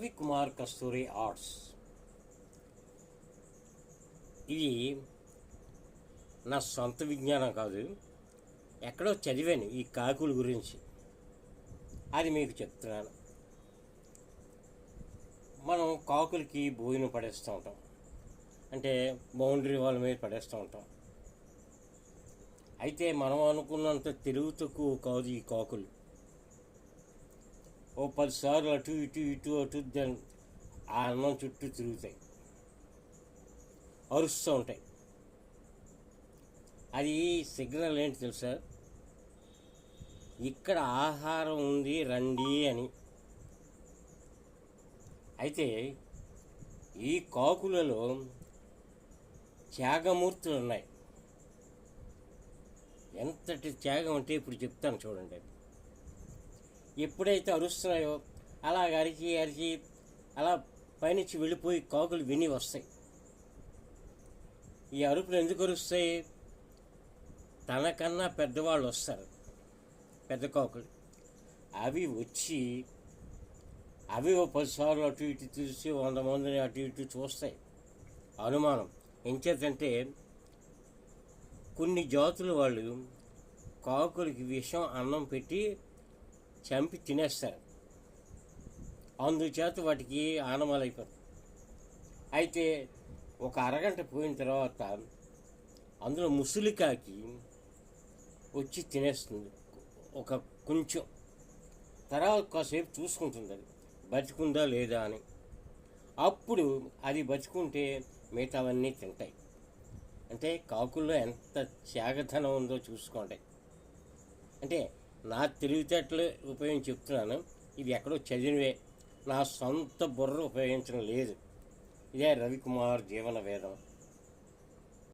రవికుమార్ కస్తూరి arts. ఇది నా సొంత విజ్ఞానం కాదు, ఎక్కడో చదివాను ఈ కాకుల గురించి, అది మీకు చెప్తున్నాను. మనం కాకులకి భోజనం పడేస్తూ ఉంటాం, అంటే బౌండరీ వాళ్ళ మీద పడేస్తూ ఉంటాం. అయితే మనం అనుకున్నంత తెలివి తక్కువ కాదు ఈ కాకులు. ఓ 10 సార్లు అటు ఇటు ఇటు అటు దాని ఆ అన్నం చుట్టూ తిరుగుతాయి, అరుస్తూ ఉంటాయి. అది సిగ్నల్ ఏంటి తెలుసా? ఇక్కడ ఆహారం ఉంది రండి అని. అయితే ఈ కాకులలో త్యాగమూర్తులు ఉన్నాయి. ఎంతటి త్యాగం అంటే ఇప్పుడు చెప్తాను చూడండి. ఎప్పుడైతే అరుస్తున్నాయో అలాగ అరిచి అరిచి అలా పైనుంచి వెళ్ళిపోయి కాకులు విని వస్తాయి. ఈ అరుపులు ఎందుకు అరుస్తాయి? తనకన్నా పెద్దవాళ్ళు వస్తారు, పెద్ద కాకులు. అవి వచ్చి అవి ఓ 10 సార్లు అటు ఇటు తీసి 100 మందిని అటు ఇటు చూస్తాయి. అనుమానం ఎంచేతంటే కొన్ని జాతుల వాళ్ళు కాకులకి విషం అన్నం పెట్టి చంపి తినేస్తారు, అందుచేత వాటికి ఆనమాలు అయిపోతుంది. అయితే ఒక అరగంట పోయిన తర్వాత అందులో ముసులికాకి వచ్చి తినేస్తుంది. ఒక కొంచెం తర్వాత కాసేపు చూసుకుంటుంది అది బతికుందా లేదా అని. అప్పుడు అది బతుకుంటే మిగతావన్నీ తింటాయి. అంటే కాకుల్లో ఎంత త్యాగధనం ఉందో చూసుకోండి. అంటే నా తెలివితేటలు ఉపయోగించి చెప్తున్నాను, ఇది ఎక్కడో చదివినవే, నా సొంత బుర్ర ఉపయోగించడం లేదు. ఇదే రవికుమార్ జీవన వేదం.